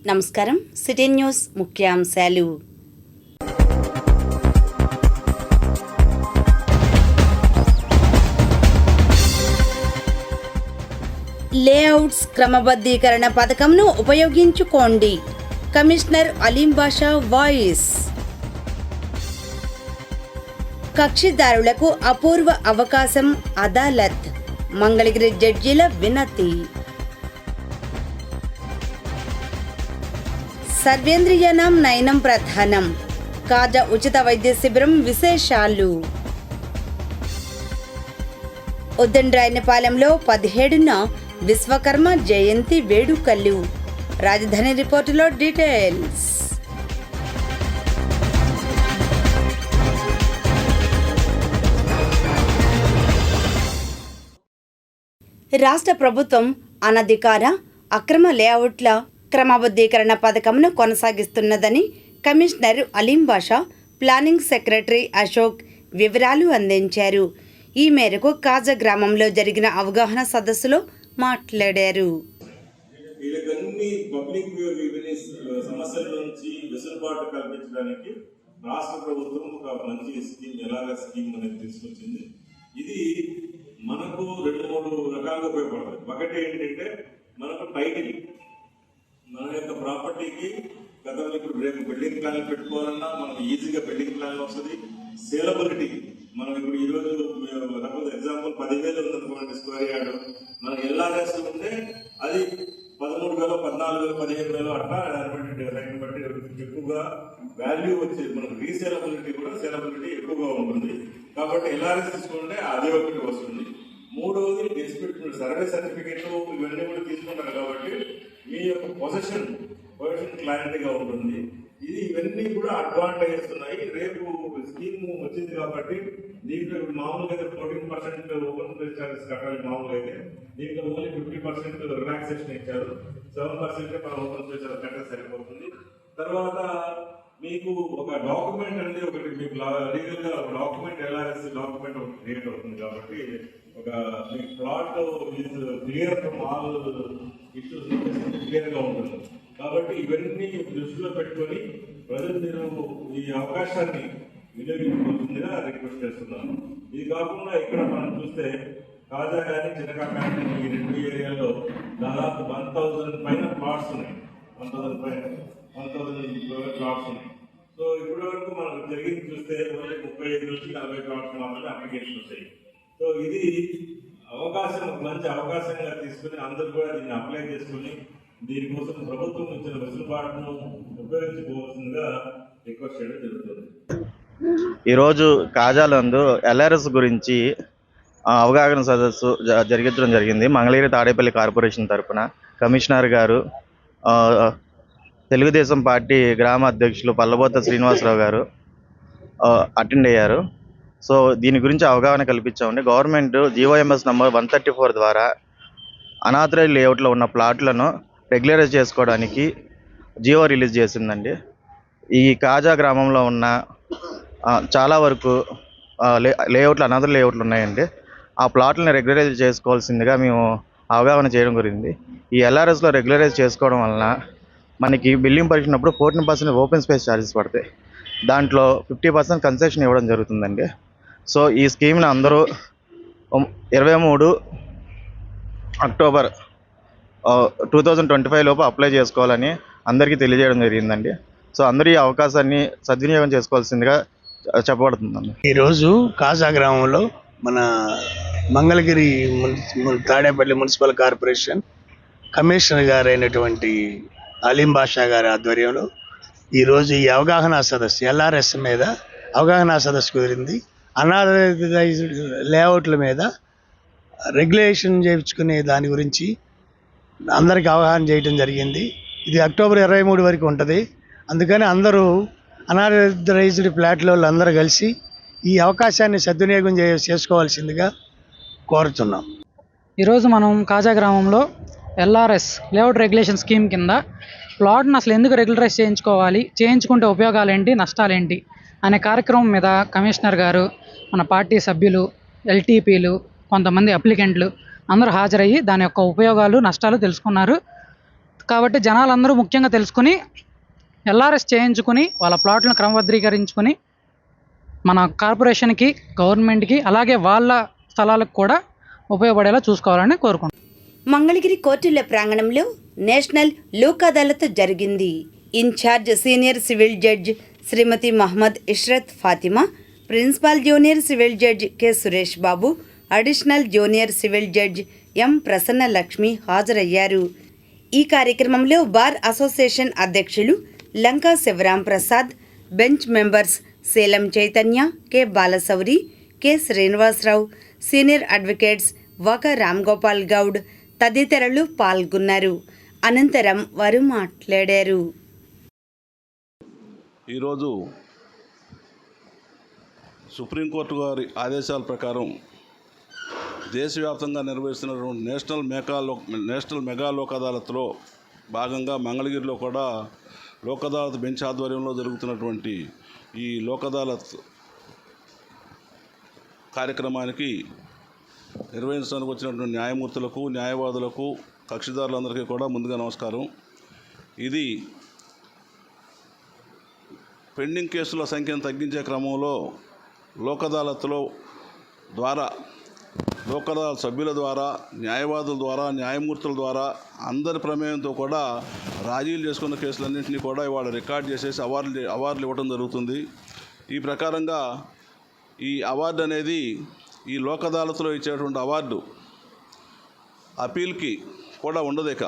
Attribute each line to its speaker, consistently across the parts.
Speaker 1: నమస్కారం. City news ముఖ్యాంశాలు. Layouts క్రమబద్ధీకరణ పథకంను ఉపయోగించుకోండి. కమిషనర్ అలీం బాషా వాయిస్. కక్షిదారులకు అపూర్వ అవకాశం అదాలత్. మంగళగిరి జడ్జీల వినతి. సర్వేంద్రియానాం నయనం ప్రధానం. కాజా ఉచిత వైద్య శిబిరం విశేషాలు. ఉద్దండ్రాయనపాలెంలో 17న విశ్వకర్మ జయంతి వేడుకలు. రాజధాని రిపోర్టులో డీటెయిల్స్. రాష్ట్ర ప్రభుత్వం అనధికార అక్రమ లేఅవుట్ల క్రమబద్ధీకరణ పథకంను కొనసాగిస్తున్నదని కమిషనర్ అలీం బాషా, ప్లానింగ్ సెక్రటరీ అశోక్ వివరాలు అందించారు. ఈ మేరకు కాజా గ్రామంలో జరిగిన అవగాహన సదస్సులో మాట్లాడారు.
Speaker 2: రాష్ట్ర ప్రభుత్వం ఒక మంచి స్కీమ్ స్కీమ్ అనేది తీసుకొచ్చింది. ఇది మనకు 2-3 రకాలుగా ఉపయోగపడుతుంది. ఒకటి ఏంటంటే మనకు టైటిల్, మన యొక్క ప్రాపర్టీకి గతంలో ఇప్పుడు రేపు బిల్డింగ్ ప్లాన్ పెట్టుకోవాలన్నా మనకు ఈజీగా బిల్డింగ్ ప్లాన్ వస్తుంది. సేలబిలిటీ, మనం ఇప్పుడు ఈరోజు ఎగ్జాంపుల్ 10,000 ఉందనుకోండి స్క్వేర్ యార్డ్, మనకు ఎల్ఆర్ఎస్ ఉంటే అది 13,000, 14,000, 15,000 అట్లా దాన్ని బట్టి ఎక్కువగా వాల్యూ వచ్చేది. మనకు రీసేలబిలిటీ కూడా సేలబిలిటీ ఎక్కువగా ఉంటుంది. కాబట్టి ఎల్ఆర్ఎస్ తీసుకుంటే అదే ఒకటి వస్తుంది. మూడవది డిస్ప్యూట్ సర్వే సర్టిఫికేట్ ఇవన్నీ కూడా తీసుకుంటారు. కాబట్టి మీ యొక్క పొజిషన్ క్లారిటీగా ఉంటుంది. ఇవన్నీ కూడా అడ్వాంటేజెస్ ఉన్నాయి. రేపు స్కీమ్ వచ్చింది కాబట్టి దీంట్లో మామూలుగా అయితే 14% ఓపెన్ స్పేస్ చార్జెస్ కట్టాలి. మామూలుగా అయితే దీంట్లో ఓన్లీ 50% రిలాక్సేషన్ ఇచ్చారు. 7% మన ఓపెన్ స్పేస్ చార్జెస్ కట్టే సరిపోతుంది. తర్వాత మీకు ఒక డాక్యుమెంట్ అనేది ఒకటి మీకు లీగల్ గా ఒక డాక్యుమెంట్ ఎల్ఆర్ఎస్ డాక్యుమెంట్ ఒకటి క్రియేట్ అవుతుంది. కాబట్టి ఒక మీ plot clear from all issues clear గా ఉంటుంది. కాబట్టి ఇవన్నీ దృష్టిలో పెట్టుకొని ప్రజలు మీరు ఈ అవకాశాన్ని వినియోగించుకోవాల్సిందిగా రిక్వెస్ట్ చేస్తున్నాను. ఇది కాకుండా ఇక్కడ మనం చూస్తే కాజా కానీ చిన్నకా కానీ ఈ 2 ఏరియాలో దాదాపు 1,000 పైన ప్లాట్స్ ఉన్నాయి. 1,000 ప్లాట్స్ ఉన్నాయి. సో ఇప్పటి వరకు మనకు జరిగింది చూస్తే 35 నుంచి 40 ప్లాట్స్ మాత్రమే అప్లికేషన్ వస్తాయి. సో ఇది అవకాశం, మంచి అవకాశంగా తీసుకుని అందరూ కూడా దీన్ని అప్లై చేసుకుని దీనికోసం ప్రభుత్వం ఇచ్చిన వెసులుబాటును ఉపయోగించుకోవాల్సిందిగా రిక్వెస్ట్ చేయడం జరుగుతుంది.
Speaker 3: ఈరోజు కాజాలందు ఎల్ఆర్ఎస్ గురించి అవగాహన సదస్సు జరిగించడం జరిగింది. మంగళగిరి తాడేపల్లి కార్పొరేషన్ తరఫున కమిషనర్ గారు, తెలుగుదేశం పార్టీ గ్రామ అధ్యక్షులు పల్లబోత శ్రీనివాసరావు గారు అటెండ్ అయ్యారు. సో దీని గురించి అవగాహన కల్పించామండి. గవర్నమెంట్ జీవోఎంఎస్ నంబర్ 134 ద్వారా అనాథరైజ్ లేఅవుట్లో ఉన్న ప్లాట్లను రెగ్యులరైజ్ చేసుకోవడానికి జీవో రిలీజ్ చేసిందండి. ఈ కాజా గ్రామంలో ఉన్న చాలా వరకు లేఅవుట్లు అనాథ లేఅవుట్లు ఉన్నాయండి. ఆ ప్లాట్లను రెగ్యులరైజ్ చేసుకోవాల్సిందిగా మేము అవగాహన చేయడం జరిగింది. ఈ ఎల్ఆర్ఎస్లో రెగ్యులరైజ్ చేసుకోవడం వలన మనకి బిల్డింగ్ పరీక్షినప్పుడు 14% ఓపెన్ స్పేస్ ఛార్జెస్ పడతాయి. దాంట్లో 50% కన్సెషన్ ఇవ్వడం జరుగుతుందండి. సో ఈ స్కీమ్ని అందరూ 23 అక్టోబర్ 2025 లోపు అప్లై చేసుకోవాలని అందరికీ తెలియజేయడం జరిగిందండి. సో అందరూ ఈ అవకాశాన్ని సద్వినియోగం చేసుకోవాల్సిందిగా చెప్పబడుతుందండి.
Speaker 4: ఈరోజు కాజా గ్రామంలో మన Mangalagiri Tadepalli municipal corporation commissioner గారు అయినటువంటి అలీం బాషా గారి ఆధ్వర్యంలో ఈరోజు ఈ అవగాహన సదస్సు ఎల్ఆర్ఎస్ మీద అవగాహన సదస్సు కుదిరింది. అనాథరైజ్డ్ లేఅవుట్ల మీద రెగ్యులేషన్ చేయించుకునే దాని గురించి అందరికీ అవగాహన చేయడం జరిగింది. ఇది అక్టోబర్ 23 వరకు ఉంటుంది. అందుకని అందరూ అనాథరైజ్డ్ ఫ్లాట్లో అందరూ కలిసి ఈ అవకాశాన్ని సద్వినియోగం చేసుకోవాల్సిందిగా కోరుతున్నాం.
Speaker 5: ఈరోజు మనం కాజా గ్రామంలో ఎల్ఆర్ఎస్ లేఅవుట్ రెగ్యులేషన్ స్కీమ్ కింద ప్లాట్ను అసలు ఎందుకు రెగ్యులరైజ్ చేయించుకోవాలి, చేయించుకుంటే ఉపయోగాలేంటి, నష్టాలేంటి అనే కార్యక్రమం మీద కమిషనర్ గారు, మన పార్టీ సభ్యులు, ఎల్టీపీలు, కొంతమంది అప్లికెంట్లు అందరూ హాజరయ్యి దాని యొక్క ఉపయోగాలు, నష్టాలు తెలుసుకున్నారు. కాబట్టి జనాలందరూ ముఖ్యంగా తెలుసుకుని ఎల్ఆర్ఎస్ చేయించుకుని వాళ్ళ ప్లాట్లను క్రమబద్ధీకరించుకుని మన కార్పొరేషన్కి, గవర్నమెంట్కి, అలాగే వాళ్ళ స్థలాలకు కూడా ఉపయోగపడేలా చూసుకోవాలని కోరుకుంటున్నాను.
Speaker 1: మంగళగిరి కోర్టుల ప్రాంగణంలో నేషనల్ లోక్ అదాలత్ జరిగింది. In-charge senior civil judge Shrimati Mohammed Ishrat Fatima, principal junior civil judge K Suresh Babu, additional junior civil judge M Prasanna Lakshmi హాజరయ్యారు. ఈ కార్యక్రమంలో బార్ అసోసియేషన్ అధ్యక్షులు Lanka Sivaram Prasad, bench members Salem Chaitanya, K Balashouri, K Srinivasarao, senior advocates వక రామ్ గోపాల్ గౌడ్ తదితరులు పాల్గొన్నారు. అనంతరం వారు మాట్లాడారు.
Speaker 6: ఈరోజు సుప్రీంకోర్టు గారి ఆదేశాల ప్రకారం దేశవ్యాప్తంగా నిర్వహిస్తున్నటువంటి నేషనల్ మెగా లోక్ అదాలత్లో భాగంగా మంగళగిరిలో కూడా లోక్ అదాలత్ బెంచ్ ఆధ్వర్యంలో జరుగుతున్నటువంటి ఈ లోక్ అదాలత్ కార్యక్రమానికి నిర్వహించడానికి వచ్చినటువంటి న్యాయమూర్తులకు, న్యాయవాదులకు, కక్షిదారులందరికీ కూడా ముందుగా నమస్కారం. ఇది పెండింగ్ కేసుల సంఖ్యను తగ్గించే క్రమంలో లోక్ అదాలత్లో ద్వారా, లోక్ అదాలత్ సభ్యుల ద్వారా, న్యాయవాదుల ద్వారా, న్యాయమూర్తుల ద్వారా అందరి ప్రమేయంతో కూడా రాజీలు చేసుకున్న కేసులన్నింటినీ కూడా ఇవాళ రికార్డ్ చేసేసి అవార్డులు ఇవ్వడం జరుగుతుంది. ఈ ప్రకారంగా ఈ అవార్డు అనేది, ఈ లోక్ అదాలత్లో ఇచ్చేటువంటి అవార్డు అపీల్కి కూడా ఉండదు. ఇక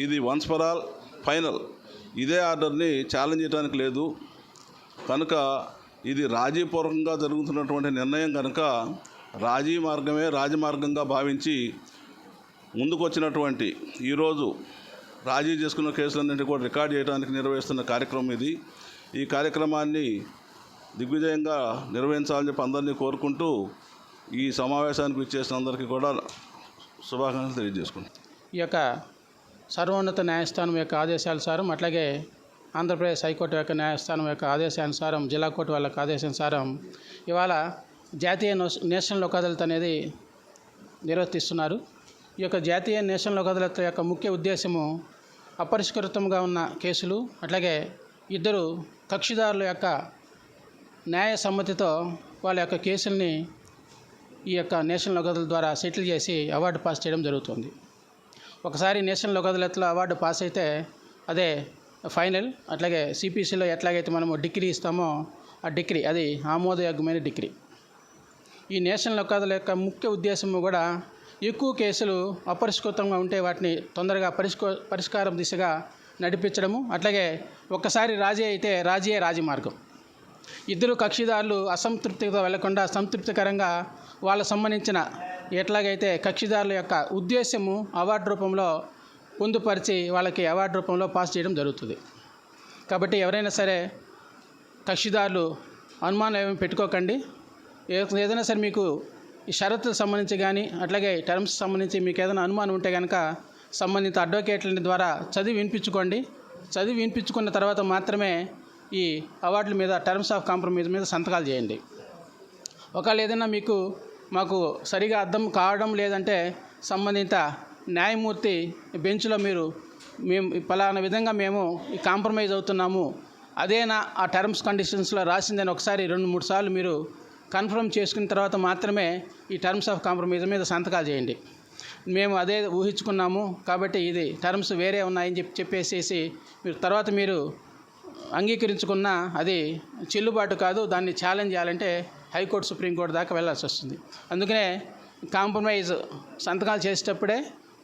Speaker 6: ఇది వన్స్ ఫర్ ఆల్ ఫైనల్. ఇదే ఆర్డర్ని ఛాలెంజ్ చేయడానికి లేదు కనుక ఇది రాజీపూర్వకంగా జరుగుతున్నటువంటి నిర్ణయం కనుక రాజీ మార్గమే రాజమార్గంగా భావించి ముందుకొచ్చినటువంటి ఈరోజు రాజీ చేసుకున్న కేసులన్నింటినీ కూడా రికార్డ్ చేయడానికి నిర్వహిస్తున్న కార్యక్రమం ఇది. ఈ కార్యక్రమాన్ని దిగ్విజయంగా నిర్వహించాలని చెప్పి అందరినీ కోరుకుంటూ ఈ సమావేశానికి విచ్చేసిన అందరికీ కూడా శుభాకాంక్షలు తెలియజేసుకుంటాం.
Speaker 7: ఈ యొక్క సర్వోన్నత న్యాయస్థానం యొక్క ఆదేశానుసారం, అట్లాగే ఆంధ్రప్రదేశ్ హైకోర్టు యొక్క న్యాయస్థానం యొక్క ఆదేశానుసారం, జిల్లా కోర్టు వాళ్ళ ఆదేశానుసారం ఇవాళ జాతీయ నేషనల్ లోక్ అదాలత్ అనేది నిర్వర్తిస్తున్నారు. ఈ యొక్క జాతీయ నేషనల్ లోక్ అదాలత్ యొక్క ముఖ్య ఉద్దేశము అపరిష్కృతంగా ఉన్న కేసులు, అట్లాగే ఇద్దరు కక్షిదారుల యొక్క న్యాయ సమ్మతితో వాళ్ళ యొక్క కేసుల్ని ఈ యొక్క నేషనల్ లోక్ అదాలత్ ద్వారా సెటిల్ చేసి అవార్డు పాస్ చేయడం జరుగుతుంది. ఒకసారి నేషనల్ లోక్ అదాలత్లో అవార్డు పాస్ అయితే అదే ఫైనల్. అట్లాగే సిపిసిలో ఎట్లాగైతే మనము డిగ్రీ ఇస్తామో ఆ డిగ్రీ అది ఆమోదయోగ్యమైన డిగ్రీ. ఈ నేషనల్ లోక్ అదాలత్ యొక్క ముఖ్య ఉద్దేశము కూడా ఎక్కువ కేసులు అపరిష్కృతంగా ఉంటే వాటిని తొందరగా పరిష్కారం దిశగా నడిపించడము, అట్లాగే ఒక్కసారి రాజీ అయితే రాజీయే రాజమార్గం. ఇద్దరు కక్షిదారులు అసంతృప్తితో వెళ్లకుండా సంతృప్తికరంగా వాళ్ళకు సంబంధించిన ఎట్లాగైతే కక్షిదారుల యొక్క ఉద్దేశము అవార్డు రూపంలో పొందుపరిచి వాళ్ళకి అవార్డు రూపంలో పాస్ చేయడం జరుగుతుంది. కాబట్టి ఎవరైనా సరే కక్షిదారులు అనుమానం ఏమీ పెట్టుకోకండి. ఏదైనా సరే మీకు ఈ షరతులకు సంబంధించి కానీ అట్లాగే టర్మ్స్ సంబంధించి మీకు ఏదైనా అనుమానం ఉంటే కనుక సంబంధిత అడ్వకేట్ల ద్వారా చదివి వినిపించుకోండి. చదివి వినిపించుకున్న తర్వాత మాత్రమే ఈ అవార్డుల మీద, టర్మ్స్ ఆఫ్ కాంప్రమైజ్ మీద సంతకాలు చేయండి. ఒకవేళ ఏదైనా మాకు సరిగా అర్థం కావడం లేదంటే సంబంధిత న్యాయమూర్తి బెంచ్లో మేము పలానా విధంగా మేము ఈ కాంప్రమైజ్ అవుతున్నాము, అదేనా ఆ టర్మ్స్ కండిషన్స్లో రాసిందని ఒకసారి 2-3 సార్లు మీరు కన్ఫర్మ్ చేసుకున్న తర్వాత మాత్రమే ఈ టర్మ్స్ ఆఫ్ కాంప్రమైజ్ మీద సంతకాలు చేయండి. మేము అదే ఊహించుకున్నాము కాబట్టి ఇది టర్మ్స్ వేరే ఉన్నాయని చెప్పేసి మీరు అంగీకరించుకున్నా అది చెల్లుబాటు కాదు. దాన్ని ఛాలెంజ్ చేయాలంటే హైకోర్టు, సుప్రీంకోర్టు దాకా వెళ్ళాల్సి వస్తుంది. అందుకనే కాంప్రమైజ్ సంతకాలు చేసేటప్పుడే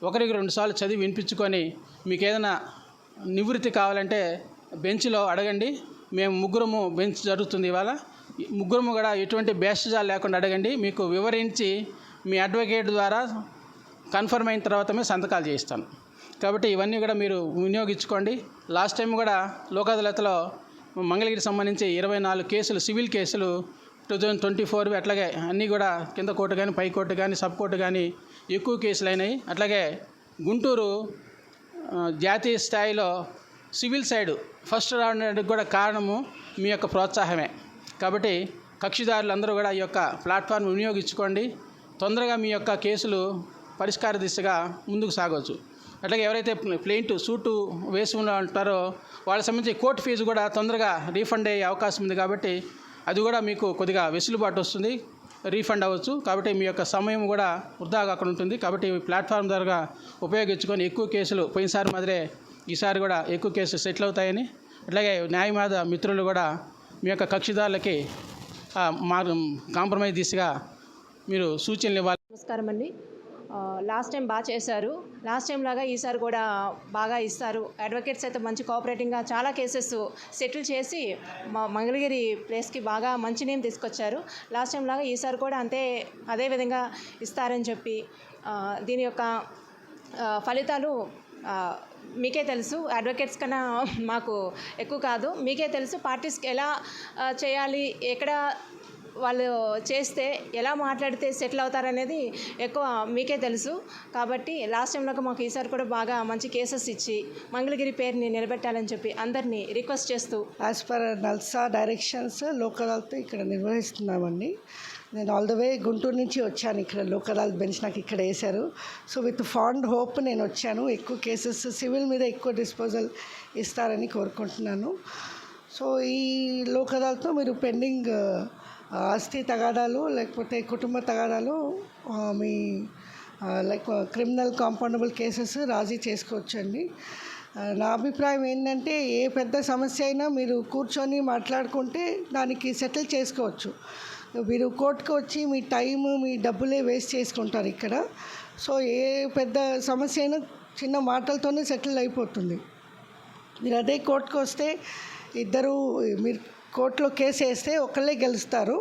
Speaker 7: 1-2 సార్లు చదివి వినిపించుకొని మీకు ఏదైనా నివృత్తి కావాలంటే బెంచ్లో అడగండి. మేము ముగ్గురము బెంచ్ జరుగుతుంది ఇవాళ, ముగ్గురము కూడా ఎటువంటి భేషజాలు లేకుండా అడగండి. మీకు వివరించి మీ అడ్వకేట్ ద్వారా కన్ఫర్మ్ అయిన తర్వాతమే సంతకాలు చేయిస్తాను. కాబట్టి ఇవన్నీ కూడా మీరు వినియోగించుకోండి. లాస్ట్ టైం కూడా లోక్ అదాలత్లో మంగళగిరికి సంబంధించి 24 కేసులు, సివిల్ కేసులు 2024 అట్లాగే అన్నీ కూడా కింద కోర్టు కానీ, పై కోర్టు కానీ, సబ్ కోర్టు కానీ ఎక్కువ కేసులు అయినాయి. అట్లాగే గుంటూరు జాతీయ స్థాయిలో సివిల్ సైడ్ ఫస్ట్ రావడానికి కూడా కారణము మీ యొక్క ప్రోత్సాహమే. కాబట్టి కక్షిదారులందరూ కూడా ఈ యొక్క ప్లాట్ఫామ్ వినియోగించుకోండి. తొందరగా మీ యొక్క కేసులు పరిష్కార దిశగా ముందుకు సాగవచ్చు. అట్లాగే ఎవరైతే ప్లెయింట్ సూటు వేసి ఉంటారో వాళ్ళకి సంబంధించి కోర్టు ఫీజు కూడా తొందరగా రీఫండ్ అయ్యే అవకాశం ఉంది. కాబట్టి అది కూడా మీకు కొద్దిగా వెసులుబాటు వస్తుంది, రీఫండ్ అవ్వచ్చు. కాబట్టి మీ యొక్క సమయం కూడా వృధా కాకుండా ఉంటుంది. కాబట్టి ఈ ప్లాట్ఫామ్ ద్వారా ఉపయోగించుకొని ఎక్కువ కేసులు పోయినసారి మాదిరే ఈసారి కూడా ఎక్కువ కేసులు సెటిల్ అవుతాయని, అట్లాగే న్యాయవాద మిత్రులు కూడా మీ యొక్క కక్షిదారులకి కాంప్రమైజ్ దిశగా మీరు సూచనలు ఇవ్వాలి.
Speaker 8: నమస్కారం అండి. లాస్ట్ టైం బాగా చేశారు. లాస్ట్ టైం లాగా ఈసారి కూడా బాగా ఇస్తారు. అడ్వకేట్స్ అయితే మంచి కోఆపరేటింగ్గా చాలా కేసెస్ సెటిల్ చేసి మా మంగళగిరి ప్లేస్కి బాగా మంచి నేమ్ తీసుకొచ్చారు. లాస్ట్ టైం లాగా ఈసారి కూడా అదే విధంగా ఇస్తారని చెప్పి దీని యొక్క ఫలితాలు మీకే తెలుసు. అడ్వకేట్స్ కన్నా మాకు ఎక్కువ కాదు, మీకే తెలుసు. పార్టీస్కి ఎలా చేయాలి, ఎక్కడ వాళ్ళు చేస్తే ఎలా మాట్లాడితే సెటిల్ అవుతారనేది ఎక్కువ మీకే తెలుసు. కాబట్టి లాస్ట్ టైంలో మాకు ఈసారి కూడా బాగా మంచి కేసెస్ ఇచ్చి మంగళగిరి పేరుని నిలబెట్టాలని చెప్పి అందరినీ రిక్వెస్ట్ చేస్తూ
Speaker 9: as per NALSA directions Lok Adalat ఇక్కడ నిర్వహిస్తున్నామండి. నేను ఆల్ ద వే గుంటూరు నుంచి వచ్చాను. ఇక్కడ లోక్ అదాలత్ బెంచ్ నాకు ఇక్కడ వేశారు. సో విత్ ఫాండ్ హోప్ నేను వచ్చాను. ఎక్కువ కేసెస్ సివిల్ మీద ఎక్కువ డిస్పోజల్ ఇస్తారని కోరుకుంటున్నాను. సో ఈ లోక్ అదాలత్లో మీరు పెండింగ్ ఆస్తి తగాదాలు లేకపోతే కుటుంబ తగాదాలు మీ లైక్ క్రిమినల్ కాంపౌండబుల్ కేసెస్ రాజీ చేసుకోవచ్చండి. నా అభిప్రాయం ఏంటంటే ఏ పెద్ద సమస్య అయినా మీరు కూర్చొని మాట్లాడుకుంటే దానికి సెటిల్ చేసుకోవచ్చు. మీరు కోర్టుకు వచ్చి మీ టైం మీ డబ్బులే వేస్ట్ చేసుకుంటారు ఇక్కడ. సో ఏ పెద్ద సమస్య అయినా చిన్న మాటలతోనే సెటిల్ అయిపోతుంది. మీరు అదే కోర్టుకు వస్తే ఇద్దరు మీరు కోర్టులో కేసు వేస్తే ఒకళ్ళే గెలుస్తారు.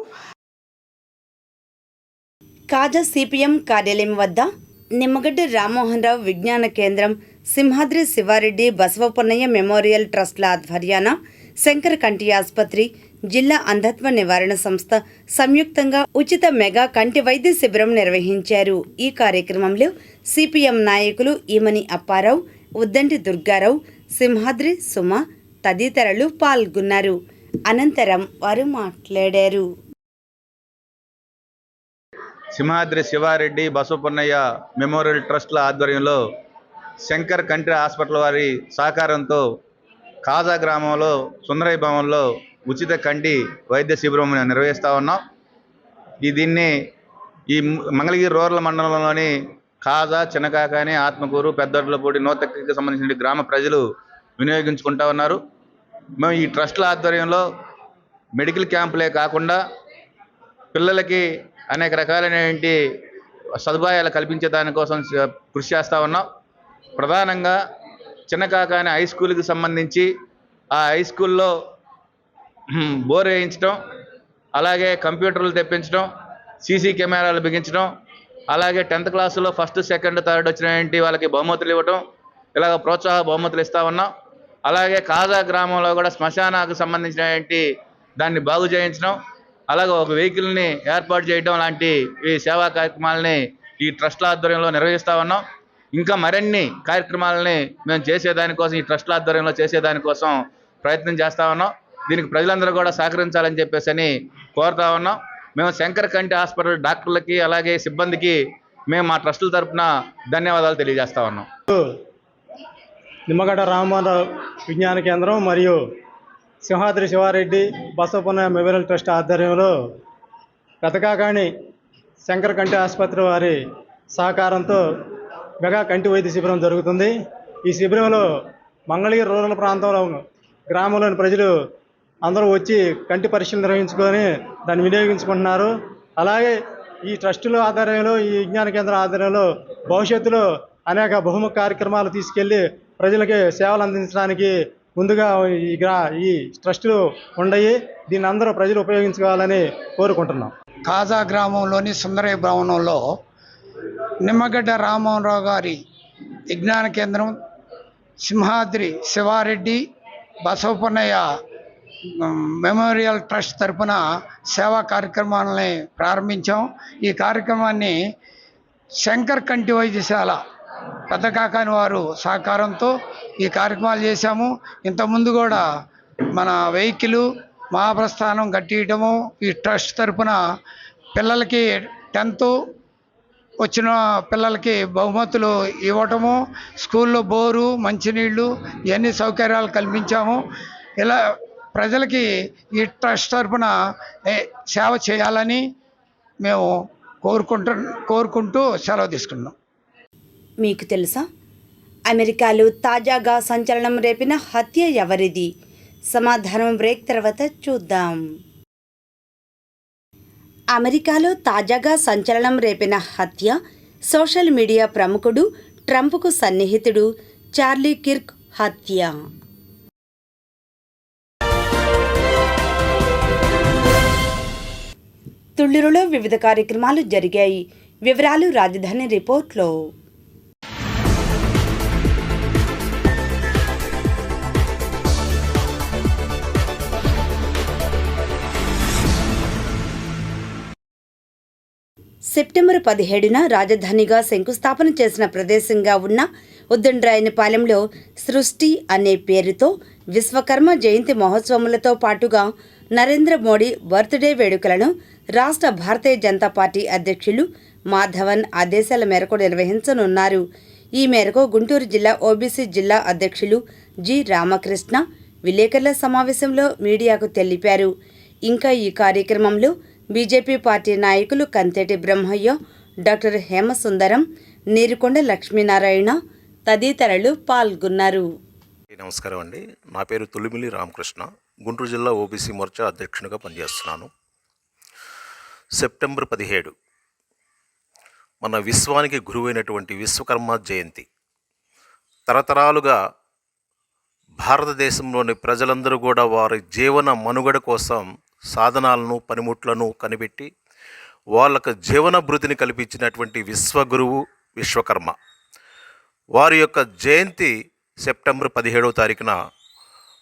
Speaker 1: కాజా సిపిఎం కార్యాలయం వద్ద నిమ్మగడ్డ రామ్మోహన్ రావు విజ్ఞాన కేంద్రం, సింహాద్రి శివారెడ్డి బసవపున్నయ్య మెమోరియల్ ట్రస్ట్ల ఆధ్వర్యాన శంకర్ కంటి ఆసుపత్రి, జిల్లా అంధత్వ నివారణ సంస్థ సంయుక్తంగా ఉచిత మెగా కంటి వైద్య శిబిరం నిర్వహించారు. ఈ కార్యక్రమంలో సిపిఎం నాయకులు ఈమని అప్పారావు, ఉద్దంటి దుర్గారావు, సింహాద్రి సుమ తదితరులు పాల్గొన్నారు. అనంతరం వారు మాట్లాడారు.
Speaker 10: సింహాద్రి శివారెడ్డి బసవపున్నయ్య మెమోరియల్ ట్రస్ట్ల ఆధ్వర్యంలో శంకర్ కంటి హాస్పిటల్ వారి సహకారంతో కాజా గ్రామంలో సుందరయ్య భవన్లో ఉచిత కంటి వైద్య శిబిరం నిర్వహిస్తూ ఉన్నాం. దీన్ని ఈ మంగళగిరి రూరల్ మండలంలోని కాజా, చిన్నకాకాని, ఆత్మకూరు, పెద్దొడ్లపూడి, నూతక్కికి సంబంధించిన గ్రామ ప్రజలు వినియోగించుకుంటూ ఉన్నారు. మేము ఈ ట్రస్ట్ల ఆధ్వర్యంలో మెడికల్ క్యాంపులే కాకుండా పిల్లలకి అనేక రకాలైనటువంటి సదుపాయాలు కల్పించే దానికోసం కృషి చేస్తూ ఉన్నాం. ప్రధానంగా చిన్నకాకాని హై స్కూల్కి సంబంధించి ఆ హై స్కూల్లో బోర్ వేయించడం, అలాగే కంప్యూటర్లు తెప్పించడం, సీసీ కెమెరాలు బిగించడం, అలాగే 10th క్లాసులో 1st, 2nd, 3rd వచ్చినటువంటి వాళ్ళకి బహుమతులు ఇవ్వడం, ఇలాగ ప్రోత్సాహ బహుమతులు ఇస్తూ ఉన్నాం. అలాగే కాజా గ్రామంలో కూడా శ్మశానాకు సంబంధించినటువంటి దాన్ని బాగు చేయించడం, అలాగే ఒక వెహికల్ని ఏర్పాటు చేయడం లాంటి ఈ సేవా కార్యక్రమాలని ఈ ట్రస్ట్ల ఆధ్వర్యంలో నిర్వహిస్తూ ఉన్నాం. ఇంకా మరిన్ని కార్యక్రమాలని మేము చేసేదానికోసం, ఈ ట్రస్ట్ల ఆధ్వర్యంలో చేసేదానికోసం ప్రయత్నం చేస్తూ ఉన్నాం. దీనికి ప్రజలందరూ కూడా సహకరించాలని చెప్పేసి కోరుతా ఉన్నాం. మేము శంకర్ కంటి హాస్పిటల్ డాక్టర్లకి అలాగే సిబ్బందికి మేము మా ట్రస్టుల తరఫున ధన్యవాదాలు తెలియజేస్తా ఉన్నాం.
Speaker 11: నిమ్మగడ్డ రామ్మోహన్ రావు విజ్ఞాన కేంద్రం మరియు సింహాద్రి శివారెడ్డి బసవపున్నయ్య మెమోరియల్ ట్రస్ట్ ఆధ్వర్యంలో పెదకాకాని శంకర్ కంటి ఆసుపత్రి వారి సహకారంతో మెగా కంటి వైద్య శిబిరం జరుగుతుంది. ఈ శిబిరంలో మంగళగిరి రూరల్ ప్రాంతంలో గ్రామంలోని ప్రజలు అందరూ వచ్చి కంటి పరీక్షలు నిర్వహించుకొని దాన్ని వినియోగించుకుంటున్నారు. అలాగే ఈ ట్రస్టుల ఆధ్వర్యంలో, ఈ విజ్ఞాన కేంద్రం ఆధ్వర్యంలో భవిష్యత్తులో అనేక బహుముఖ కార్యక్రమాలు తీసుకెళ్లి ప్రజలకి సేవలు అందించడానికి ముందుగా ఈ ట్రస్టులు ఉన్నాయి. దీన్ని అందరూ ప్రజలు ఉపయోగించుకోవాలని కోరుకుంటున్నాం.
Speaker 12: కాజా గ్రామంలోని సుందరయ్య భవనంలో నిమ్మగడ్డ రామ్మోహన్ రావు గారి విజ్ఞాన కేంద్రం, సింహాద్రి శివారెడ్డి బసవపున్నయ్య మెమోరియల్ ట్రస్ట్ తరఫున సేవా కార్యక్రమాలని ప్రారంభించాం. ఈ కార్యక్రమాన్ని శంకర్ కంటి వైద్యశాల పెదకాకాని వారు సహకారంతో ఈ కార్యక్రమాలు చేశాము. ఇంతకుముందు కూడా మన వెహికల్ మహాప్రస్థానం కట్టియటము, ఈ ట్రస్ట్ తరఫున పిల్లలకి 10th, వచ్చిన పిల్లలకి బహుమతులు ఇవ్వటము, స్కూల్లో బోరు, మంచినీళ్ళు ఇవన్నీ సౌకర్యాలు కల్పించాము. ఇలా ప్రజలకి ఈ ట్రస్ట్ తరఫున సేవ చేయాలని మేము కోరుకుంటూ సెలవు తీసుకున్నాం.
Speaker 1: మీకు తెలుసా, అమెరికాలో తాజాగా సంచలనం రేపిన హత్య ఎవరిది? సమాధానం బ్రేక్ తర్వాత చూద్దాం. అమెరికాలో తాజాగా సంచలనం రేపిన హత్య సోషల్ మీడియా ప్రముఖుడు, ట్రంప్కు సన్నిహితుడు చార్లీ కిర్క్ హత్య. తుళ్లూరులో వివిధ కార్యక్రమాలు జరిగాయి. వివరాలు రాజధాని రిపోర్ట్లో. సెప్టెంబర్ 17న రాజధానిగా శంకుస్థాపన చేసిన ప్రదేశంగా ఉన్న ఉద్దండ్రాయనిపాలెంలో సృష్టి అనే పేరుతో విశ్వకర్మ జయంతి మహోత్సవములతో పాటుగా నరేంద్ర మోడీ బర్త్డే వేడుకలను రాష్ట్ర భారతీయ జనతా పార్టీ అధ్యక్షులు మాధవన్ ఆదేశాల మేరకు నిర్వహించనున్నారు. ఈ మేరకు గుంటూరు జిల్లా ఓబీసీ జిల్లా అధ్యక్షులు జి రామకృష్ణ విలేకరుల సమావేశంలో మీడియాకు తెలిపారు. ఇంకా ఈ కార్యక్రమంలో బీజేపీ పార్టీ నాయకులు కంతేటి బ్రహ్మయ్య, డాక్టర్ హేమసుందరం, నీరుకొండ లక్ష్మీనారాయణ తదితరులు పాల్గొన్నారు.
Speaker 13: నమస్కారం అండి. నా పేరు తులిమిలి రామకృష్ణ. గుంటూరు జిల్లా ఓబీసీ మోర్చా అధ్యక్షునిగా పనిచేస్తున్నాను. సెప్టెంబర్ 17 మన విశ్వానికి గురువైనటువంటి విశ్వకర్మ జయంతి. తరతరాలుగా భారతదేశంలోని ప్రజలందరూ కూడా వారి జీవన మనుగడ కోసం సాధనాలను, పనిముట్లను కనిపెట్టి వాళ్ళకు జీవన భృతిని కల్పించినటువంటి విశ్వగురువు విశ్వకర్మ. వారి యొక్క జయంతి సెప్టెంబర్ 17వ తారీఖున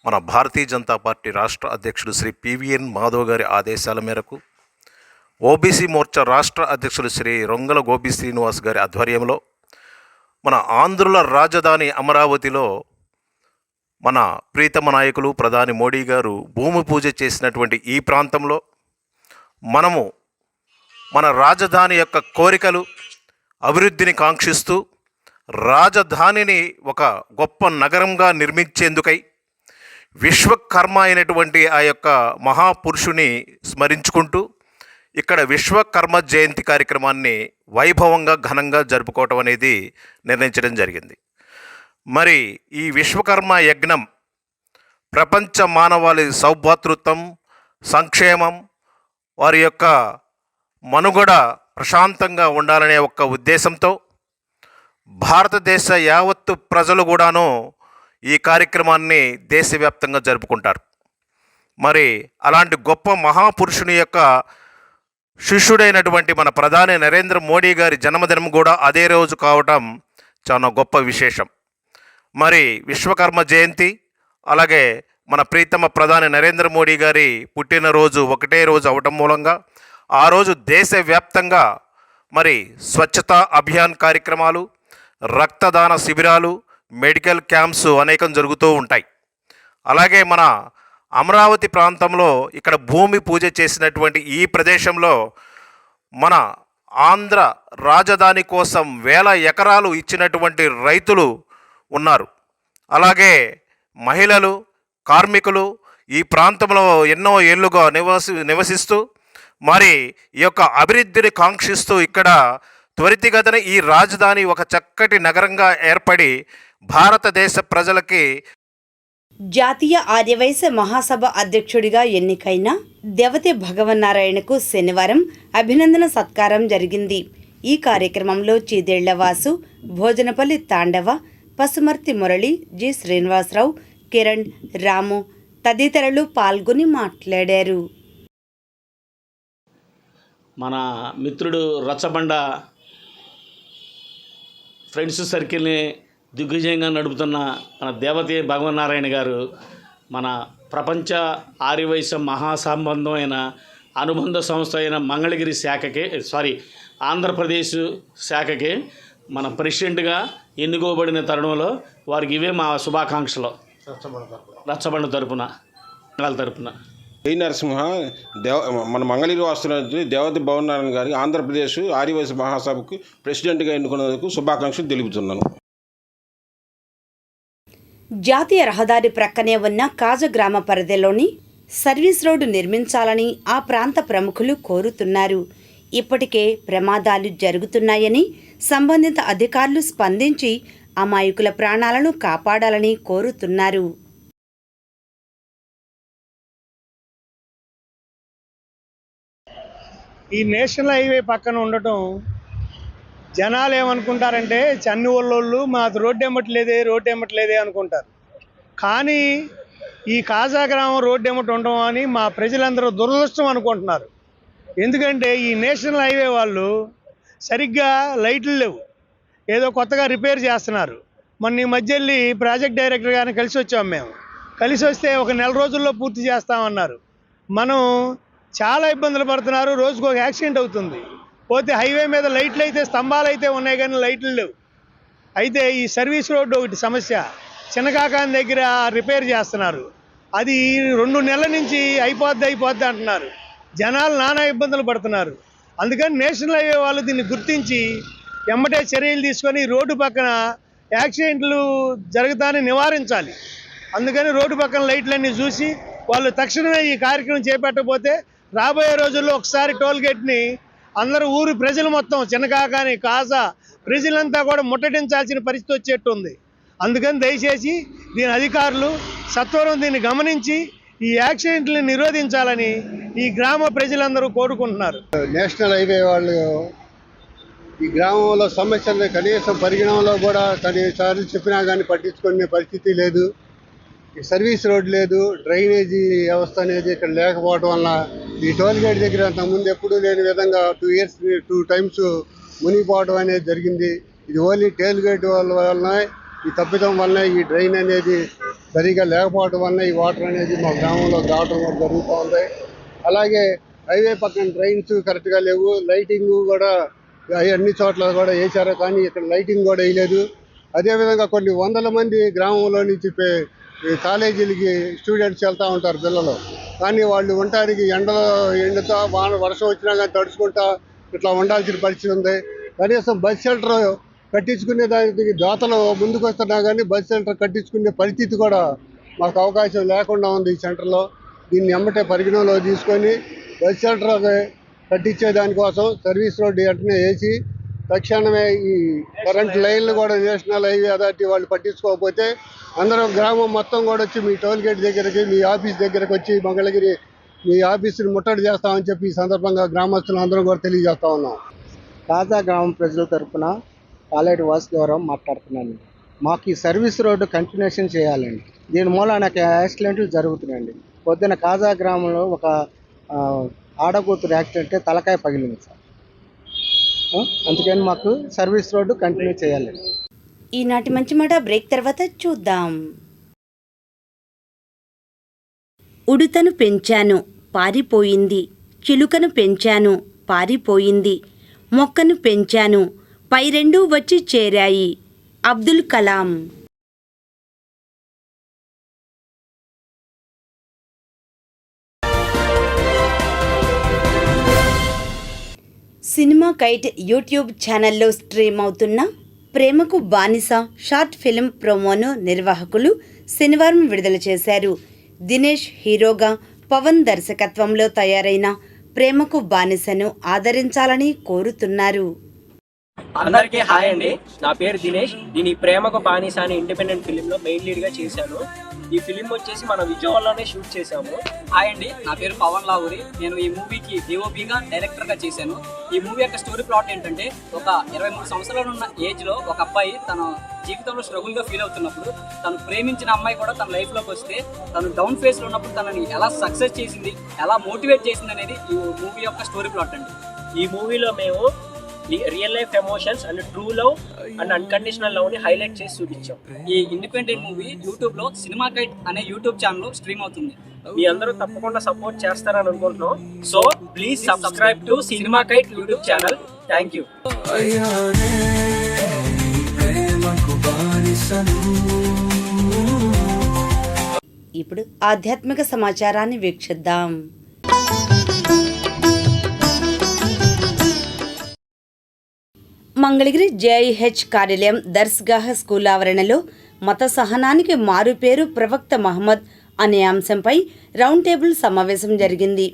Speaker 13: మన భారతీయ జనతా పార్టీ రాష్ట్ర అధ్యక్షుడు శ్రీ పివిఎన్ మాధవ్ గారి ఆదేశాల మేరకు ఓబీసీ మోర్చా రాష్ట్ర అధ్యక్షులు శ్రీ రొంగల గోపి శ్రీనివాస్ గారి ఆధ్వర్యంలో మన ఆంధ్రుల రాజధాని అమరావతిలో మన ప్రీతమ నాయకులు ప్రధాని మోడీ గారు భూమి పూజ చేసినటువంటి ఈ ప్రాంతంలో మనము మన రాజధాని యొక్క కోరికలు, అభివృద్ధిని కాంక్షిస్తూ రాజధానిని ఒక గొప్ప నగరంగా నిర్మించేందుకై విశ్వకర్మ అయినటువంటి ఆ యొక్క మహాపురుషుని స్మరించుకుంటూ ఇక్కడ విశ్వకర్మ జయంతి కార్యక్రమాన్ని వైభవంగా ఘనంగా జరుపుకోవటం అనేది నిర్ణయించడం జరిగింది. మరి ఈ విశ్వకర్మ యజ్ఞం ప్రపంచ మానవాళి సౌభ్రాతృత్వం, సంక్షేమం, వారి యొక్క మనుగడ ప్రశాంతంగా ఉండాలనే ఒక ఉద్దేశంతో భారతదేశ యావత్తు ప్రజలు కూడాను ఈ కార్యక్రమాన్ని దేశవ్యాప్తంగా జరుపుకుంటారు. మరి అలాంటి గొప్ప మహాపురుషుని యొక్క శిష్యుడైనటువంటి మన ప్రధాని నరేంద్ర మోడీ గారి జన్మదినం కూడా అదే రోజు కావటం చాలా గొప్ప విశేషం. మరి విశ్వకర్మ జయంతి, అలాగే మన ప్రీతమ ప్రధాని నరేంద్ర మోడీ గారి పుట్టినరోజు ఒకటే రోజు అవటం మూలంగా ఆ రోజు దేశవ్యాప్తంగా మరి స్వచ్ఛతా అభియాన్ కార్యక్రమాలు, రక్తదాన శిబిరాలు, మెడికల్ క్యాంప్స్ అనేకం జరుగుతూ ఉంటాయి. అలాగే మన అమరావతి ప్రాంతంలో ఇక్కడ భూమి పూజ చేసినటువంటి ఈ ప్రదేశంలో మన ఆంధ్ర రాజధాని కోసం 1000 ఎకరాలు ఇచ్చినటువంటి రైతులు ఉన్నారు. అలాగే మహిళలు, కార్మికులు ఈ ప్రాంతంలో ఎన్నో ఏళ్ళుగా నివసిస్తూ మరి ఈ యొక్క అభివృద్ధిని కాంక్షిస్తూ ఇక్కడ త్వరితగతిన ఈ రాజధాని ఒక చక్కటి నగరంగా ఏర్పడి భారతదేశ ప్రజలకి
Speaker 1: జాతీయ ఆర్యవైశ్య మహాసభ అధ్యక్షుడిగా ఎన్నికైన దేవతి భగవన్నారాయణకు శనివారం అభినందన సత్కారం జరిగింది. ఈ కార్యక్రమంలో చీదేళ్ల వాసు, భోజనపల్లి తాండవ, పసుమర్తి మురళి, జి శ్రీనివాసరావు, కిరణ్, రాము తదితరులు పాల్గొని మాట్లాడారు.
Speaker 7: మన మిత్రుడు రచ్చబండ ఫ్రెండ్స్ సర్కిల్ని దిగ్విజయంగా నడుపుతున్న మన దేవతి భగవన్నారాయణ గారు మన ప్రపంచ ఆర్యవైశ్య మహాసంబంధమైన అనుబంధ సంస్థ అయిన మంగళగిరి శాఖకి ఆంధ్రప్రదేశ్ శాఖకి మన ప్రెసిడెంట్గా ఎన్నుకోబడిన తరుణంలో వారికి ఇవే మా శుభాకాంక్షలు. రచ్చబండ తరపున
Speaker 14: జై నరసింహ మన మంగళగిరి వాస్తున్నటువంటి దేవతి భవనారాయణ గారి ఆంధ్రప్రదేశ్ ఆదివాసీ మహాసభకు ప్రెసిడెంట్గా ఎన్నుకున్నందుకు శుభాకాంక్షలు తెలుపుతున్నాను.
Speaker 1: జాతీయ రహదారి ప్రక్కనే ఉన్న కాజగ్రామ పరిధిలోని సర్వీస్ రోడ్డు నిర్మించాలని ఆ ప్రాంత ప్రముఖులు కోరుతున్నారు. ఇప్పటికే ప్రమాదాలు జరుగుతున్నాయని సంబంధిత అధికారులు స్పందించి అమాయకుల ప్రాణాలను కాపాడాలని కోరుతున్నారు.
Speaker 4: ఈ నేషనల్ హైవే పక్కన ఉండటం జనాలు ఏమనుకుంటారంటే చన్ని వాళ్ళు మాది రోడ్డు ఎమ్మట్లేదే అనుకుంటారు. కానీ ఈ కాజా గ్రామం రోడ్డు ఎమ్మటి ఉండడం అని మా ప్రజలందరూ దురదృష్టం అనుకుంటున్నారు. ఎందుకంటే ఈ నేషనల్ హైవే వాళ్ళు సరిగ్గా లైట్లు లేవు, ఏదో కొత్తగా రిపేర్ చేస్తున్నారు. మొన్న ఈ మధ్య వెళ్ళి ప్రాజెక్ట్ డైరెక్టర్ గారిని కలిసి వచ్చాము. మేము కలిసి వస్తే ఒక నెల రోజుల్లో పూర్తి చేస్తామన్నారు. మనం చాలా ఇబ్బందులు పడుతున్నారు. రోజుకు ఒక యాక్సిడెంట్ అవుతుంది. పోతే హైవే మీద లైట్లు అయితే స్తంభాలు అయితే ఉన్నాయి కానీ లైట్లు లేవు. అయితే ఈ సర్వీస్ రోడ్డు ఒకటి సమస్య. చిన్నకాకాని దగ్గర రిపేర్ చేస్తున్నారు. అది 2 నెలల నుంచి అయిపోద్ది అంటున్నారు. జనాలు నానా ఇబ్బందులు పడుతున్నారు. అందుకని నేషనల్ హైవే వాళ్ళు దీన్ని గుర్తించి ఎమ్మటే చర్యలు తీసుకొని రోడ్డు పక్కన యాక్సిడెంట్లు జరుగుతాన్ని నివారించాలి. అందుకని రోడ్డు పక్కన లైట్లన్నీ చూసి వాళ్ళు తక్షణమే ఈ కార్యక్రమం చేపట్టకపోతే రాబోయే రోజుల్లో ఒకసారి టోల్ గేట్ని అందరూ ఊరు ప్రజలు మొత్తం చిన్నకాకాని కాజా ప్రజలంతా కూడా ముట్టడించాల్సిన పరిస్థితి వచ్చేట్టు ఉంది. అందుకని దయచేసి దీని అధికారులు సత్వరం దీన్ని గమనించి ఈ యాక్సిడెంట్లను నిరోధించాలని ఈ గ్రామ ప్రజలందరూ కోరుకుంటున్నారు.
Speaker 15: నేషనల్ హైవే వాళ్ళు ఈ గ్రామంలో సమస్యలను కనీసం పరిగణనలో కూడా కనీసార్లు చెప్పినా కానీ పట్టించుకునే పరిస్థితి లేదు. ఈ సర్వీస్ రోడ్ లేదు, డ్రైనేజీ వ్యవస్థ అనేది ఇక్కడ లేకపోవడం వల్ల ఈ టోల్ గేట్ దగ్గర అంతకుముందు ఎప్పుడూ లేని విధంగా 2 times మునిగిపోవడం అనేది జరిగింది. ఇది ఓన్లీ టోల్ గేట్ వల్ల ఈ తప్పిదం వల్ల ఈ డ్రైన్ అనేది సరిగా లేకపోవడం వల్ల ఈ వాటర్ అనేది మా గ్రామంలోకి రావడం కూడా జరుగుతూ ఉంది. అలాగే హైవే పక్కన డ్రైన్స్ కరెక్ట్గా లేవు, లైటింగ్ కూడా అన్ని చోట్ల కూడా వేశారు కానీ ఇక్కడ లైటింగ్ కూడా వేయలేదు. అదేవిధంగా కొన్ని వందల మంది గ్రామంలో నుంచి కాలేజీలకి స్టూడెంట్స్ వెళ్తూ ఉంటారు పిల్లలు. కానీ వాళ్ళు ఉండటానికి ఎండతో వర్షం వచ్చినా కానీ తడుచుకుంటా ఇట్లా ఉండాల్సిన పరిస్థితి ఉంది. కనీసం బస్ షెల్టర్ కట్టించుకునే దానికి దాతలు ముందుకు వస్తున్నా కానీ బస్ షెల్టర్ కట్టించుకునే పరిస్థితి కూడా మాకు అవకాశం లేకుండా ఉంది ఈ సెంటర్లో. దీన్ని ఎమ్మటే పరిగణనలో తీసుకొని బస్ షెల్టర్ కట్టించే దానికోసం సర్వీస్ రోడ్డు వెంటనే వేసి తక్షణమే ఈ కరెంట్ లైన్లు కూడా నేషనల్ హైవే అథారిటీ వాళ్ళు పట్టించుకోకపోతే అందరూ గ్రామం మొత్తం కూడా వచ్చి మీ టోల్ గేట్ దగ్గరికి మీ ఆఫీస్ దగ్గరకు వచ్చి మంగళగిరి మీ ఆఫీసుని ముట్టడి చేస్తామని చెప్పి ఈ సందర్భంగా గ్రామస్తులు అందరం కూడా తెలియజేస్తా ఉన్నాం.
Speaker 16: కాజా గ్రామం ప్రజల తరఫున పాలేటి వాసుదేవరావు మాట్లాడుతున్నాను. మాకు ఈ సర్వీస్ రోడ్డు కంటిన్యూషన్ చేయాలండి. దీని మూలాన యాక్సిడెంట్లు జరుగుతున్నాయండి. పొద్దున కాజా గ్రామంలో ఒక ఆడకూతురు యాక్సిడెంట్ తలకాయ పగిలింది సార్. అందుకని మాకు సర్వీస్ రోడ్డు కంటిన్యూ చేయాలండి.
Speaker 1: ఈనాటి మంచి మాట బ్రేక్ తర్వాత చూద్దాం. ఉడుతను పెంచాను పారిపోయింది, చిలుకను పెంచాను పారిపోయింది, మొక్కను పెంచాను పై రెండూ వచ్చి చేరాయి. Abdul Kalam. Cinema kite YouTube ఛానల్లో స్ట్రీమ్ అవుతున్న ప్రేమకు బానిస షార్ట్ ఫిల్మ్ ప్రోమోను నిర్వాహకులు శనివారం విడుదల చేశారు. దినేష్ హీరోగా, పవన్ దర్శకత్వంలో తయారైన ప్రేమకు బానిసను ఆదరించాలని కోరుతున్నారు.
Speaker 17: అందరికీ హాయ్ అండి, నా పేరు దినేష్. దీని ప్రేమకు బానిస అనే ఇండిపెండెంట్ ఫిలింలో మెయిన్ లీడ్గా చేశాను. ఈ ఫిలిం వచ్చేసి మనం విజయవాడలోనే షూట్ చేశాము.
Speaker 18: హాయ్ అండి, నా పేరు పవన్ లావూరి. నేను ఈ మూవీకి డిఓపిగా డైరెక్టర్గా చేశాను. ఈ మూవీ యొక్క స్టోరీ ప్లాట్ ఏంటంటే, ఒక 23 సంవత్సరాలు ఉన్న ఏజ్లో ఒక అబ్బాయి తన జీవితంలో స్ట్రగుల్గా ఫీల్ అవుతున్నప్పుడు తను ప్రేమించిన అమ్మాయి కూడా తన లైఫ్లోకి వస్తే తను డౌన్ ఫేజ్లో ఉన్నప్పుడు తనని ఎలా సక్సెస్ చేసింది, ఎలా మోటివేట్ చేసింది అనేది ఈ మూవీ యొక్క స్టోరీ ప్లాట్ అండి.
Speaker 17: ఈ మూవీలో మేము real life emotions and true love and unconditional love ని హైలైట్ చేసి చూపించాం.
Speaker 18: ఈ ఇండిపెండెంట్ మూవీ యూట్యూబ్ లో సినిమా కైట్ అనే యూట్యూబ్ ఛానల్ స్ట్రీమ్ అవుతుంది.
Speaker 17: మీ అందరూ తప్పకుండా సపోర్ట్ చేస్తారని అనుకుంటున్నాం. So please subscribe to cinema kite YouTube channel. Thank you.
Speaker 1: ఇప్పుడు ఆధ్యాత్మిక సమాచారాన్ని వీక్షిద్దాం. మంగళగిరి జేఐహెచ్ కార్యాలయం దర్స్గాహ్ స్కూల్ ఆవరణలో మత సహనానికి మారుపేరు ప్రవక్త మహమ్మద్ అనే అంశంపై రౌండ్ టేబుల్ సమావేశం జరిగింది.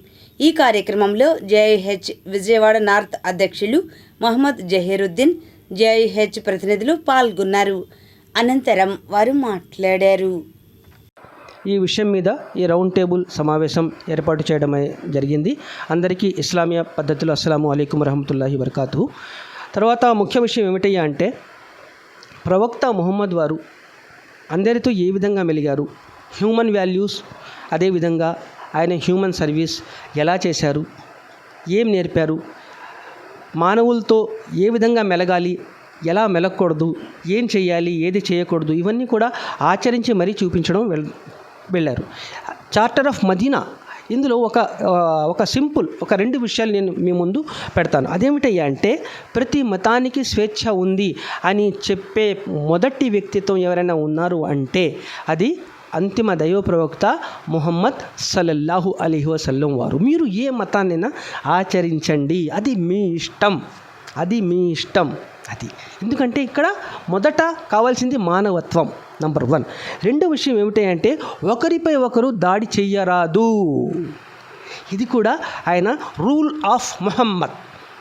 Speaker 1: ఈ కార్యక్రమంలో జేఐహెచ్ విజయవాడ నార్త్ అధ్యక్షులు మహమ్మద్ జహీరుద్దీన్, జేఐహెచ్ ప్రతినిధులు పాల్గొన్నారు. అనంతరం వారు మాట్లాడారు.
Speaker 19: ఈ విషయం మీద ఈ రౌండ్ టేబుల్ సమావేశం ఏర్పాటు చేయడం జరిగింది. అందరికీ ఇస్లామియా పద్ధతిలో అస్సలాము అలైకుం వరహమతుల్లాహి వబరకాతుహు. తర్వాత ముఖ్య విషయం ఏమిటయ్యా అంటే, ప్రవక్త ముహమ్మద్ వారు అందరితో ఏ విధంగా మెలిగారు, హ్యూమన్ వాల్యూస్, అదేవిధంగా ఆయన హ్యూమన్ సర్వీస్ ఎలా చేశారు, ఏం నేర్పారు, మానవులతో ఏ విధంగా మెలగాలి, ఎలా మెలగకూడదు, ఏం చేయాలి, ఏది చేయకూడదు, ఇవన్నీ కూడా ఆచరించి మరీ చూపించడం వెళ్ళారు. చార్టర్ ఆఫ్ మదీనా, ఇందులో ఒక సింపుల్ ఒక 2 విషయాలు నేను మీ ముందు పెడతాను. అదేమిటయ్యా అంటే, ప్రతి మతానికి స్వేచ్ఛ ఉంది అని చెప్పే మొదటి వ్యక్తిత్వం ఎవరైనా ఉన్నారు అంటే అది అంతిమ దైవ ప్రవక్త ముహమ్మద్ సల్లల్లాహు అలైహి వసల్లం వారు. మీరు ఏ మతాన్నైనా ఆచరించండి, అది మీ ఇష్టం, అది ఎందుకంటే ఇక్కడ మొదట కావాల్సింది మానవత్వం, నంబర్ 1. రెండో విషయం ఏమిటంటే, ఒకరిపై ఒకరు దాడి చెయ్యరాదు. ఇది కూడా ఆయన rule of Muhammad,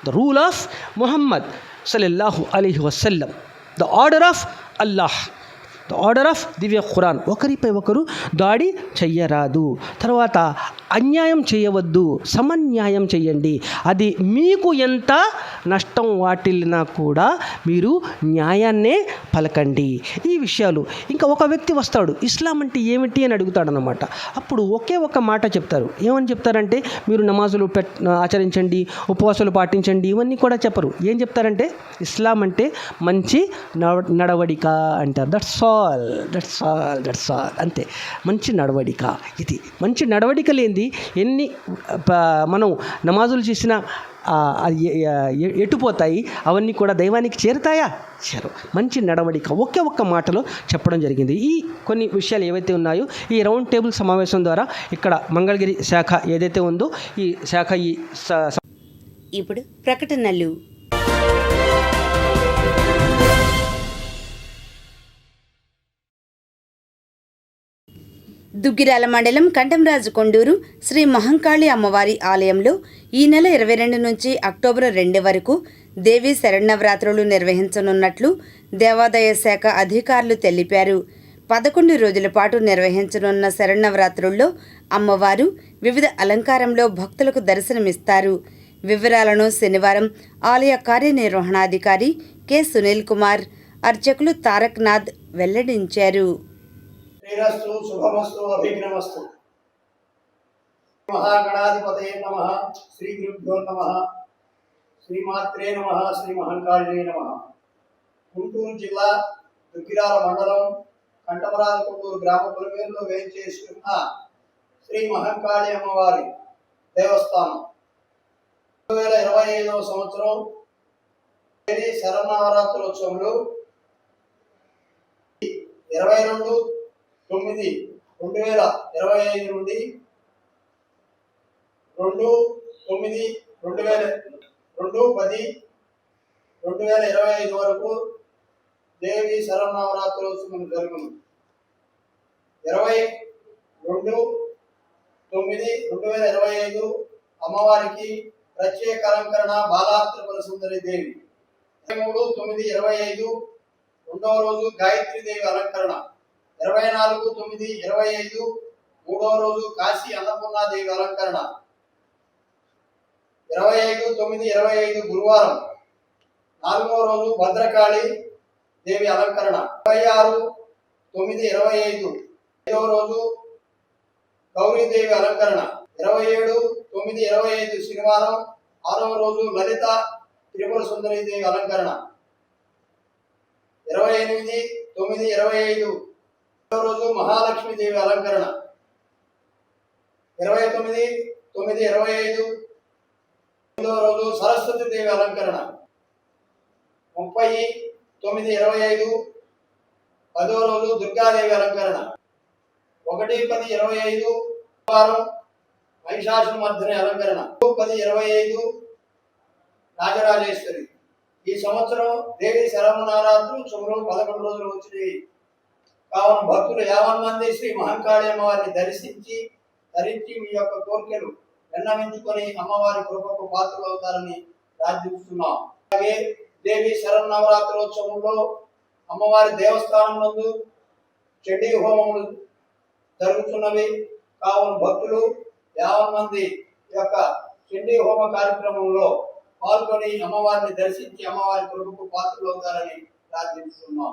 Speaker 19: the rule of Muhammad సల్లల్లాహు అలైహి వసల్లం, the order of Allah, the order of దివ్య ఖురాన్. ఒకరిపై ఒకరు దాడి చెయ్యరాదు. తర్వాత అన్యాయం చేయవద్దు, సమన్యాయం చేయండి. అది మీకు ఎంత నష్టం వాటిల్లినా కూడా మీరు న్యాయాన్నే పలకండి. ఈ విషయాలు. ఇంకా ఒక వ్యక్తి వస్తాడు, ఇస్లాం అంటే ఏమిటి అని అడుగుతాడనమాట. అప్పుడు ఒకే ఒక మాట చెప్తారు. ఏమని చెప్తారంటే, మీరు నమాజులు ఆచరించండి, ఉపవాసాలు పాటించండి, ఇవన్నీ కూడా చెప్పరు. ఏం చెప్తారంటే, ఇస్లాం అంటే మంచి నడవడిక అంటారు. దట్స్ ఆల్ అంతే. మంచి నడవడిక. ఇది మంచి నడవడిక లేనిది ఎన్ని మనం నమాజులు చేసినా ఎటుపోతాయి, అవన్నీ కూడా దైవానికి చేరుతాయా? చేరు. మంచి నడవడిక ఒక్క మాటలో చెప్పడం జరిగింది. ఈ కొన్ని విషయాలు ఏవైతే ఉన్నాయో ఈ రౌండ్ టేబుల్ సమావేశం ద్వారా ఇక్కడ మంగళగిరి శాఖ ఏదైతే ఉందో ఈ శాఖ
Speaker 1: ఇప్పుడు ప్రకటనలు. దుగ్గిరాల మండలం కంఠంరాజు కొండూరు శ్రీ మహంకాళి అమ్మవారి ఆలయంలో ఈ నెల 22 నుంచి అక్టోబర్ 2 వరకు దేవీ శరన్నవరాత్రులు నిర్వహించనున్నట్లు దేవాదాయ శాఖ అధికారులు తెలిపారు. 11 రోజుల పాటు నిర్వహించనున్న శరన్నవరాత్రుల్లో అమ్మవారు వివిధ అలంకారంలో భక్తులకు దర్శనమిస్తారు. వివరాలను శనివారం ఆలయ కార్యనిర్వహణాధికారి కె సునీల్ కుమార్, అర్చకులు తారక్నాథ్ వెల్లడించారు.
Speaker 20: శ్రీరస్తు శుభమస్తు అభిఘ్నమస్తు. మహాగణాధిపతయే నమః. శ్రీ గురుభ్యో నమః. శ్రీమాత్రే నమః. శ్రీ మహంకాళినే నమః. గుంటూరు జిల్లా దుగ్గిరాల మండలం కంఠమరాజు కొండూరు గ్రామ పొలిమేరులో వేంచేస్తున్న శ్రీ మహంకాళి అమ్మవారి దేవస్థానం 2025వ సంవత్సరం శరన్నవరాత్రోత్సవంలో 22/9/2025 నుండి 2/10/2025 వరకు దేవి శరన్నవరాత్రోత్సవం జరుగును. 22/9/2025 అమ్మవారికి ప్రత్యేక అలంకరణ బాలాత్రిపుర సుందరి దేవి. 23/9/25 రెండవ రోజు గాయత్రి దేవి అలంకరణ. 24/9/25 మూడవ రోజు కాశీ అన్నపూర్ణాదేవి అలంకరణ. 25/9/25 గురువారం నాలుగవ రోజు భద్రకాళి దేవి అలంకరణ. 26/9/25 ఐదవ రోజు గౌరీదేవి అలంకరణ. 27/9/25 శనివారం ఆరవ రోజు లలిత త్రిపుర సుందరి దేవి అలంకరణ. 28/9/25 రోజు మహాలక్ష్మి దేవి అలంకరణ. 29/9/25 రోజు సరస్వతి దేవి అలంకరణ. 30/9/25 10వ రోజు దుర్గాదేవి అలంకరణ. 1-10-25 వారం మహిషాసుర మర్దిని అలంకరణ 10-25 రాజరాజేశ్వరి. ఈ సంవత్సరం దేవి శరవణరాత్రులు సుమారు 11 రోజులు వచ్చినాయి కావున భక్తులు 50 మంది శ్రీ మహంకాళి అమ్మవారిని ధరించి మీ యొక్క కోరికలు విన్నవించుకొని అమ్మవారి కృపకు పాత్రలు అవుతారని ప్రార్థిస్తున్నాం. అలాగే దేవి శరన్నవరాత్రోత్సవంలో అమ్మవారి దేవస్థానం నందు చండీ హోమములు జరుగుతున్నవి కావున భక్తులు 50 మంది యొక్క చండీ హోమ కార్యక్రమంలో పాల్గొని అమ్మవారిని దర్శించి అమ్మవారి కృపకు పాత్రలు అవుతారని ప్రార్థిస్తున్నాం.